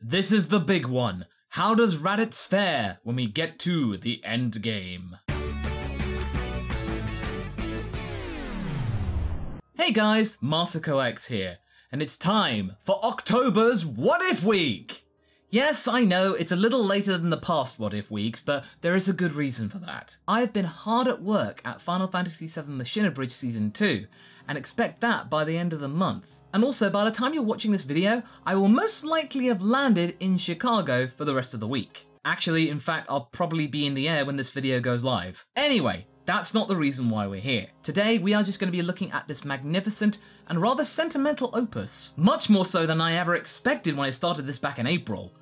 This is the big one. How does Raditz fare when we get to the end game? Hey guys, MasakoX here, and it's time for October's What If Week! Yes, I know, it's a little later than the past What If Weeks, but there is a good reason for that. I've been hard at work at Final Fantasy VII Machina Bridge Season 2, and expect that by the end of the month. And also, by the time you're watching this video, I will most likely have landed in Chicago for the rest of the week. Actually, in fact, I'll probably be in the air when this video goes live. Anyway, that's not the reason why we're here. Today, we are just going to be looking at this magnificent and rather sentimental opus. Much more so than I ever expected when I started this back in April.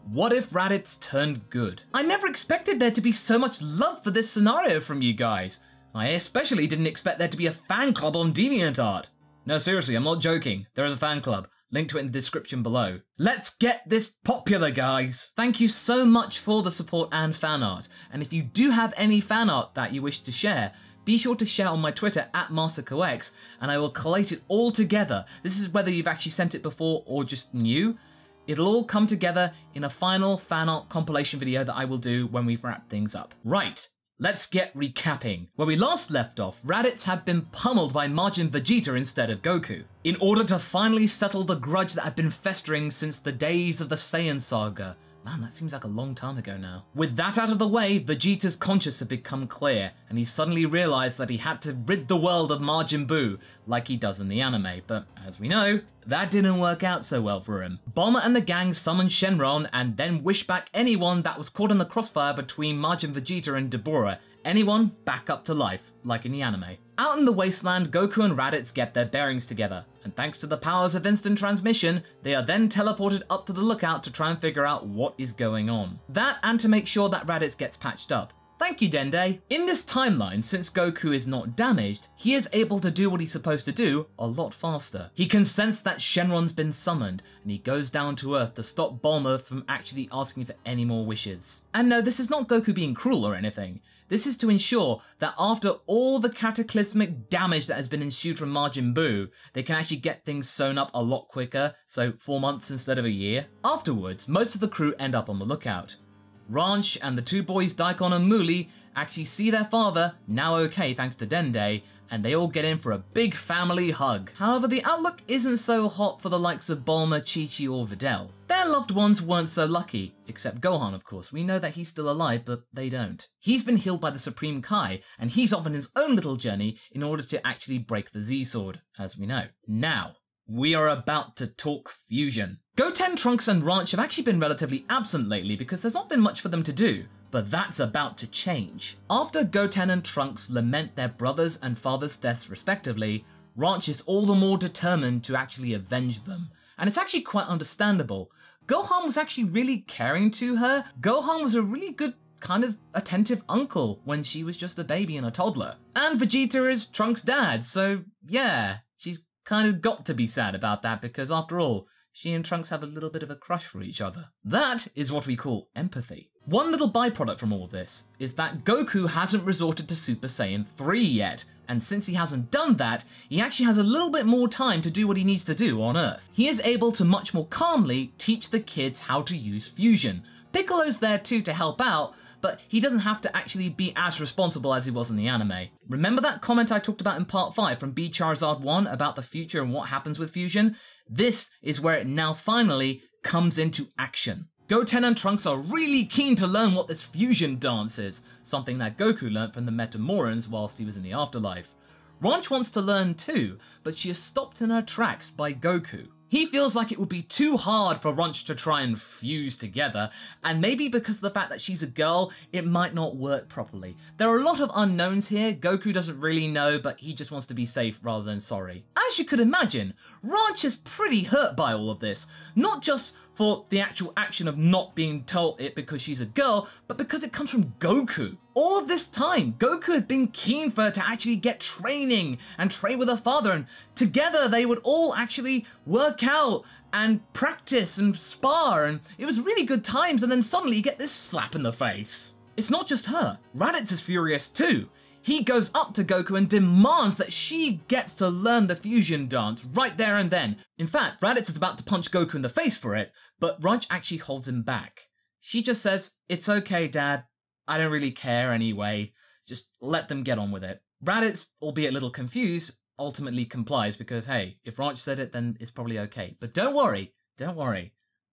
What if Raditz turned good? I never expected there to be so much love for this scenario from you guys. I especially didn't expect there to be a fan club on DeviantArt. No, seriously, I'm not joking. There is a fan club. Link to it in the description below. Let's get this popular, guys! Thank you so much for the support and fan art. And if you do have any fan art that you wish to share, be sure to share on my Twitter @MasakoX, and I will collate it all together. This is whether you've actually sent it before or just new. It'll all come together in a final fan art compilation video that I will do when we've wrapped things up. Right. Let's get recapping. Where we last left off, Raditz had been pummeled by Majin Vegeta instead of Goku, in order to finally settle the grudge that had been festering since the days of the Saiyan saga. Man, that seems like a long time ago now. With that out of the way, Vegeta's conscience had become clear, and he suddenly realised that he had to rid the world of Majin Buu, like he does in the anime, but as we know, that didn't work out so well for him. Bulma and the gang summoned Shenron, and then wished back anyone that was caught in the crossfire between Majin Vegeta and Deborah. Anyone back up to life, like in the anime. Out in the wasteland, Goku and Raditz get their bearings together, and thanks to the powers of instant transmission, they are then teleported up to the lookout to try and figure out what is going on. That, and to make sure that Raditz gets patched up. Thank you, Dende. In this timeline, since Goku is not damaged, he is able to do what he's supposed to do a lot faster. He can sense that Shenron's been summoned, and he goes down to Earth to stop Bulma from actually asking for any more wishes. And no, this is not Goku being cruel or anything. This is to ensure that after all the cataclysmic damage that has been ensued from Majin Buu, they can actually get things sewn up a lot quicker, so 4 months instead of a year. Afterwards, most of the crew end up on the lookout. Ranch and the two boys Daikon and Muli actually see their father, now okay thanks to Dende, and they all get in for a big family hug. However, the outlook isn't so hot for the likes of Bulma, Chi-Chi or Videl. Their loved ones weren't so lucky, except Gohan of course. We know that he's still alive, but they don't. He's been healed by the Supreme Kai, and he's off on his own little journey in order to actually break the Z-Sword, as we know. Now, we are about to talk fusion. Goten, Trunks and Ranch have actually been relatively absent lately because there's not been much for them to do. But that's about to change. After Goten and Trunks lament their brothers' and father's deaths respectively, Ranch is all the more determined to actually avenge them. And it's actually quite understandable. Gohan was actually really caring to her. Gohan was a really good kind of attentive uncle when she was just a baby and a toddler. And Vegeta is Trunks' dad, so yeah, she's kind of got to be sad about that because after all, she and Trunks have a little bit of a crush for each other. That is what we call empathy. One little byproduct from all this is that Goku hasn't resorted to Super Saiyan 3 yet, and since he hasn't done that, he actually has a little bit more time to do what he needs to do on Earth. He is able to much more calmly teach the kids how to use fusion. Piccolo's there too to help out, but he doesn't have to actually be as responsible as he was in the anime. Remember that comment I talked about in part 5 from B Charizard 1 about the future and what happens with fusion? This is where it now finally comes into action. Goten and Trunks are really keen to learn what this fusion dance is, something that Goku learnt from the Metamorans whilst he was in the afterlife. Ranch wants to learn too, but she is stopped in her tracks by Goku. He feels like it would be too hard for Ranch to try and fuse together, and maybe because of the fact that she's a girl, it might not work properly. There are a lot of unknowns here. Goku doesn't really know, but he just wants to be safe rather than sorry. As you could imagine, Ranch is pretty hurt by all of this, not just for the actual action of not being told it because she's a girl, but because it comes from Goku. All of this time, Goku had been keen for her to actually get training and train with her father, and together they would all actually work out and practice and spar, and it was really good times, and then suddenly you get this slap in the face. It's not just her. Raditz is furious too. He goes up to Goku and demands that she gets to learn the fusion dance right there and then. In fact, Raditz is about to punch Goku in the face for it, but Ranch actually holds him back. She just says, "It's okay, Dad. I don't really care anyway. Just let them get on with it." Raditz, albeit a little confused, ultimately complies because, hey, if Ranch said it, then it's probably okay. But don't worry.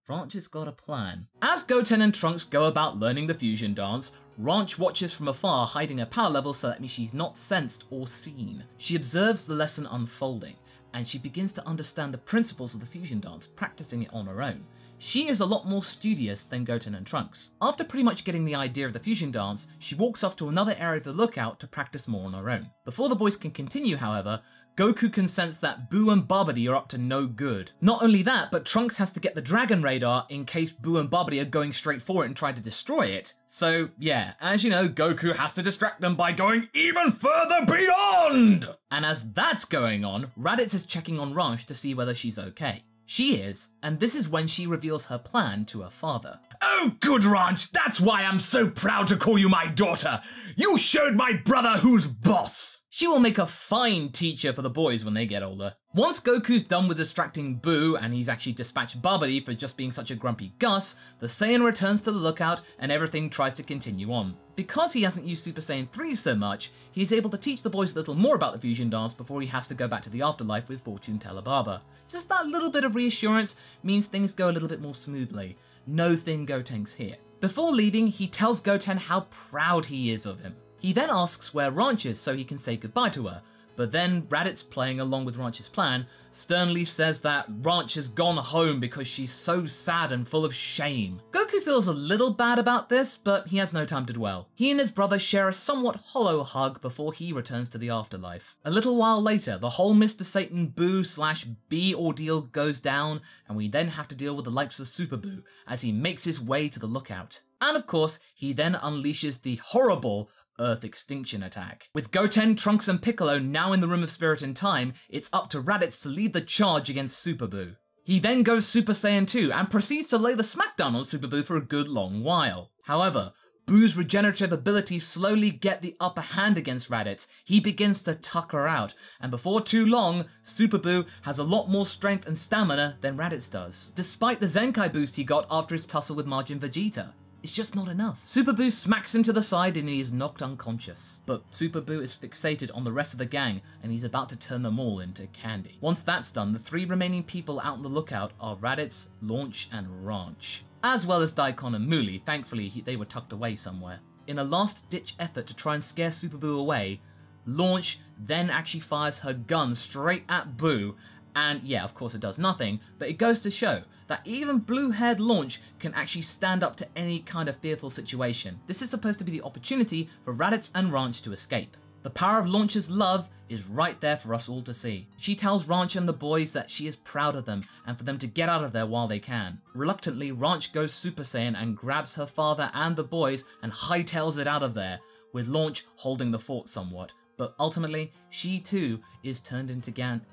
Ranch has got a plan. As Goten and Trunks go about learning the fusion dance, Ranch watches from afar, hiding her power level so that she's not sensed or seen. She observes the lesson unfolding, and she begins to understand the principles of the fusion dance, practicing it on her own. She is a lot more studious than Goten and Trunks. After pretty much getting the idea of the fusion dance, she walks off to another area of the lookout to practice more on her own. Before the boys can continue, however, Goku can sense that Buu and Babidi are up to no good. Not only that, but Trunks has to get the Dragon Radar in case Buu and Babidi are going straight for it and try to destroy it. So yeah, as you know, Goku has to distract them by going even further beyond! And as that's going on, Raditz is checking on Ranch to see whether she's okay. She is, and this is when she reveals her plan to her father. "Oh, good, Ranch, that's why I'm so proud to call you my daughter. You showed my brother who's boss." She will make a fine teacher for the boys when they get older. Once Goku's done with distracting Buu and he's actually dispatched Babidi for just being such a grumpy Gus, the Saiyan returns to the lookout and everything tries to continue on. Because he hasn't used Super Saiyan 3 so much, he's able to teach the boys a little more about the fusion dance before he has to go back to the afterlife with Fortune Teller Baba. Just that little bit of reassurance means things go a little bit more smoothly. No Thin Gotenks here. Before leaving, he tells Goten how proud he is of him. He then asks where Ranch is so he can say goodbye to her, but then Raditz, playing along with Ranch's plan, sternly says that Ranch has gone home because she's so sad and full of shame. Goku feels a little bad about this, but he has no time to dwell. He and his brother share a somewhat hollow hug before he returns to the afterlife. A little while later, the whole Mr. Satan Buu/B ordeal goes down, and we then have to deal with the likes of Super Buu as he makes his way to the lookout. And of course, he then unleashes the horrible Earth Extinction attack. With Goten, Trunks and Piccolo now in the Room of Spirit and Time, it's up to Raditz to lead the charge against Super Buu. He then goes Super Saiyan 2 and proceeds to lay the smackdown on Super Buu for a good long while. However, Buu's regenerative abilities slowly get the upper hand against Raditz. He begins to tuck her out, and before too long, Super Buu has a lot more strength and stamina than Raditz does, despite the Zenkai boost he got after his tussle with Majin Vegeta. It's just not enough. Super Buu smacks him to the side and he is knocked unconscious. But Super Buu is fixated on the rest of the gang and he's about to turn them all into candy. Once that's done, the three remaining people out on the lookout are Raditz, Launch, and Ranch. As well as Daikon and Muli. Thankfully, they were tucked away somewhere. In a last-ditch effort to try and scare Super Buu away, Launch then actually fires her gun straight at Buu, and yeah, of course it does nothing, but it goes to show that even blue-haired Launch can actually stand up to any kind of fearful situation. This is supposed to be the opportunity for Raditz and Ranch to escape. The power of Launch's love is right there for us all to see. She tells Ranch and the boys that she is proud of them and for them to get out of there while they can. Reluctantly, Ranch goes Super Saiyan and grabs her father and the boys and hightails it out of there, with Launch holding the fort somewhat. But ultimately, she too is turned into candy.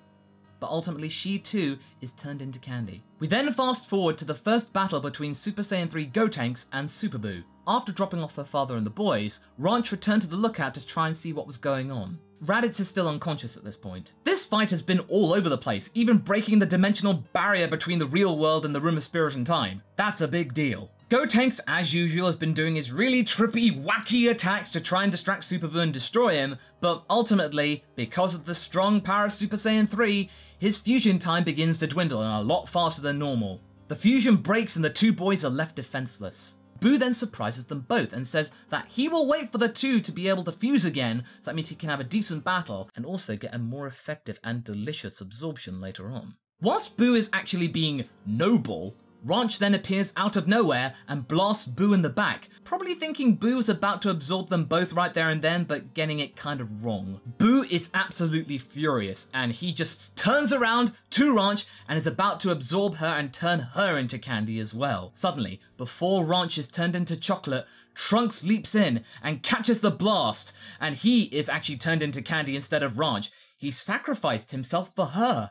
We then fast forward to the first battle between Super Saiyan 3 Gotenks and Super Buu. After dropping off her father and the boys, Ranch returned to the lookout to try and see what was going on. Raditz is still unconscious at this point. This fight has been all over the place, even breaking the dimensional barrier between the real world and the Room of Spirit and Time. That's a big deal. Gotenks, as usual, has been doing his really trippy, wacky attacks to try and distract Super Buu and destroy him, but ultimately, because of the strong power of Super Saiyan 3, his fusion time begins to dwindle and a lot faster than normal. The fusion breaks and the two boys are left defenseless. Buu then surprises them both and says that he will wait for the two to be able to fuse again, so that means he can have a decent battle and also get a more effective and delicious absorption later on. Whilst Buu is actually being noble, Ranch then appears out of nowhere and blasts Buu in the back, probably thinking Buu was about to absorb them both right there and then, but getting it kind of wrong. Buu is absolutely furious, and he just turns around to Ranch and is about to absorb her and turn her into candy as well. Suddenly, before Ranch is turned into chocolate, Trunks leaps in and catches the blast, and he is actually turned into candy instead of Ranch. He sacrificed himself for her.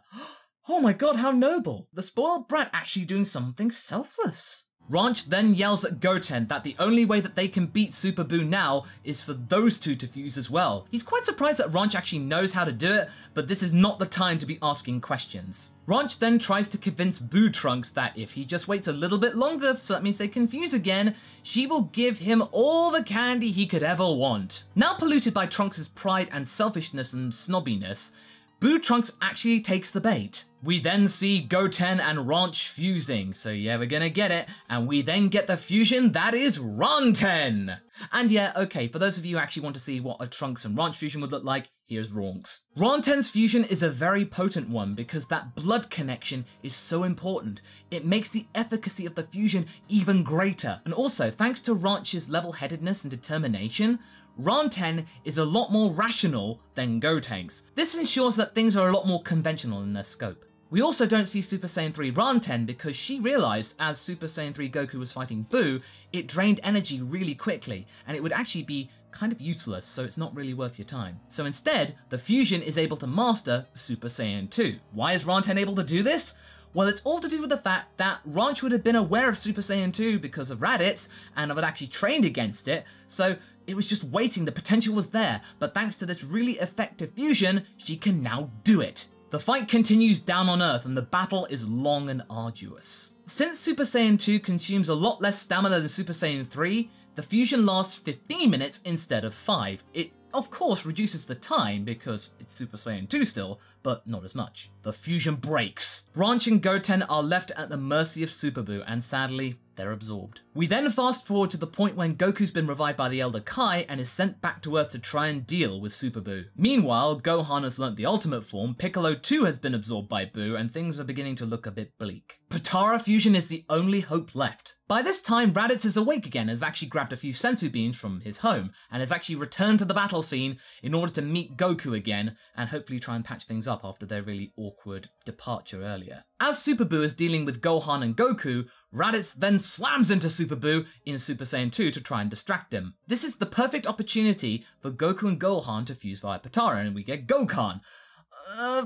Oh my god, how noble! The spoiled brat actually doing something selfless. Ranch then yells at Goten that the only way that they can beat Super Buu now is for those two to fuse as well. He's quite surprised that Ranch actually knows how to do it, but this is not the time to be asking questions. Ranch then tries to convince Buu Trunks that if he just waits a little bit longer, so that means they can fuse again, she will give him all the candy he could ever want. Now polluted by Trunks' pride and selfishness and snobbiness, Buu Trunks actually takes the bait. We then see Goten and Ranch fusing, so yeah, we're gonna get it, and we then get the fusion that is Ranten! And yeah, okay, for those of you who actually want to see what a Trunks and Ranch fusion would look like, here's Ronks. Ranten's fusion is a very potent one because that blood connection is so important. It makes the efficacy of the fusion even greater. And also, thanks to Ranch's level-headedness and determination, Ranten is a lot more rational than Gotenks. This ensures that things are a lot more conventional in their scope. We also don't see Super Saiyan 3 Ranten because she realized as Super Saiyan 3 Goku was fighting Buu, it drained energy really quickly and it would actually be kind of useless, so it's not really worth your time. So instead, the fusion is able to master Super Saiyan 2. Why is Ranten able to do this? Well, it's all to do with the fact that Ranch would have been aware of Super Saiyan 2 because of Raditz and had actually trained against it, so it was just waiting, the potential was there, but thanks to this really effective fusion, she can now do it. The fight continues down on Earth and the battle is long and arduous. Since Super Saiyan 2 consumes a lot less stamina than Super Saiyan 3, the fusion lasts 15 minutes instead of 5. It of course reduces the time because it's Super Saiyan 2 still, but not as much. The fusion breaks. Ranch and Goten are left at the mercy of Super Buu and sadly, they're absorbed. We then fast forward to the point when Goku's been revived by the Elder Kai and is sent back to Earth to try and deal with Super Buu. Meanwhile, Gohan has learnt the ultimate form, Piccolo too has been absorbed by Buu, and things are beginning to look a bit bleak. Potara fusion is the only hope left. By this time, Raditz is awake again, has actually grabbed a few sensu beans from his home, and has actually returned to the battle scene in order to meet Goku again, and hopefully try and patch things up after their really awkward departure earlier. As Super Buu is dealing with Gohan and Goku, Raditz then slams into Super Buu in Super Saiyan 2 to try and distract him. This is the perfect opportunity for Goku and Gohan to fuse via Potara, and we get Gokhan.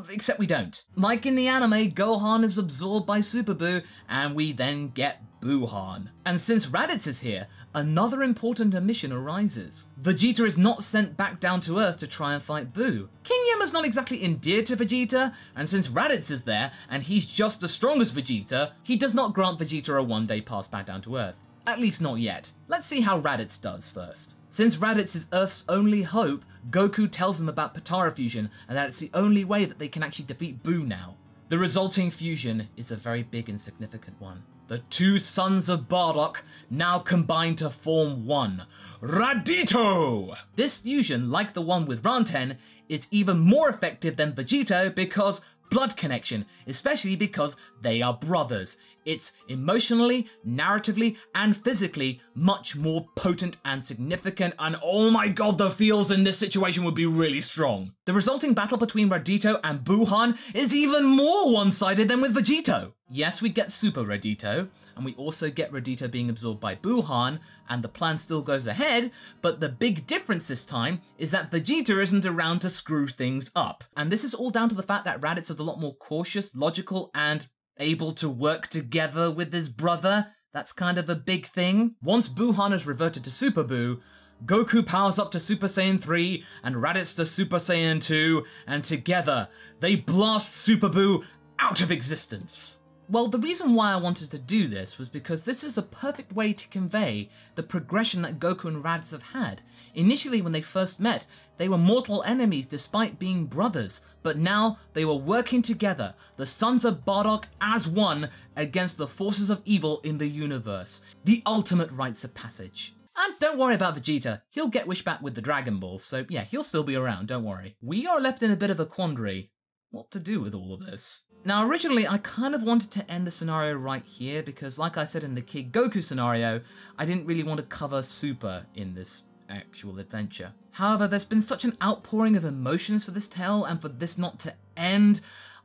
Except we don't. Like in the anime, Gohan is absorbed by Super Buu, and we then get Buuhan. And since Raditz is here, another important omission arises. Vegeta is not sent back down to Earth to try and fight Buu. King Yama's not exactly endeared to Vegeta, and since Raditz is there, and he's just as strong as Vegeta, he does not grant Vegeta a one-day pass back down to Earth. At least not yet. Let's see how Raditz does first. Since Raditz is Earth's only hope, Goku tells him about Potara fusion and that it's the only way that they can actually defeat Buu now. The resulting fusion is a very big and significant one. The two sons of Bardock now combine to form one, Raditz! This fusion, like the one with Ranten, is even more effective than Vegeta because blood connection, especially because they are brothers. It's emotionally, narratively, and physically much more potent and significant, and oh my god, the feels in this situation would be really strong. The resulting battle between Raditz and Buuhan is even more one-sided than with Vegeta. Yes, we get Super Raditz, and we also get Raditz being absorbed by Buuhan, and the plan still goes ahead, but the big difference this time is that Vegeta isn't around to screw things up. And this is all down to the fact that Raditz is a lot more cautious, logical, and able to work together with his brother. That's kind of a big thing. Once Buuhan has reverted to Super Buu, Goku powers up to Super Saiyan 3 and Raditz to Super Saiyan 2, and together they blast Super Buu out of existence. Well, the reason why I wanted to do this was because this is a perfect way to convey the progression that Goku and Raditz have had. Initially, when they first met, they were mortal enemies despite being brothers, but now they were working together, the sons of Bardock as one, against the forces of evil in the universe. The ultimate rites of passage. And don't worry about Vegeta, he'll get wished back with the Dragon Ball, so yeah, he'll still be around, don't worry. We are left in a bit of a quandary. What to do with all of this? Now, originally, I kind of wanted to end the scenario right here because, like I said in the Kid Goku scenario, I didn't really want to cover Super in this actual adventure. However, there's been such an outpouring of emotions for this tale, and for this not to end,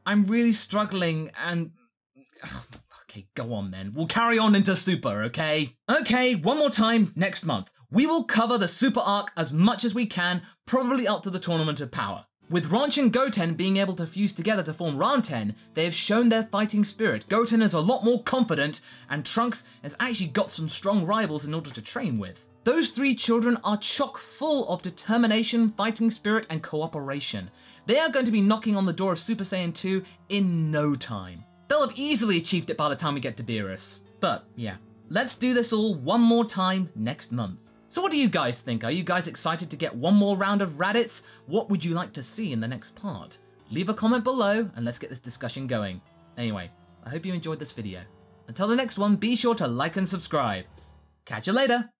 I'm really struggling and... Okay, go on then. We'll carry on into Super, okay? Okay, one more time next month. We will cover the Super arc as much as we can, probably up to the Tournament of Power. With Ranch and Goten being able to fuse together to form Ranten, they have shown their fighting spirit. Goten is a lot more confident, and Trunks has actually got some strong rivals in order to train with. Those three children are chock full of determination, fighting spirit, and cooperation. They are going to be knocking on the door of Super Saiyan 2 in no time. They'll have easily achieved it by the time we get to Beerus. But yeah, let's do this all one more time next month. So what do you guys think? Are you guys excited to get one more round of Raditz? What would you like to see in the next part? Leave a comment below and let's get this discussion going. Anyway, I hope you enjoyed this video. Until the next one, be sure to like and subscribe. Catch you later!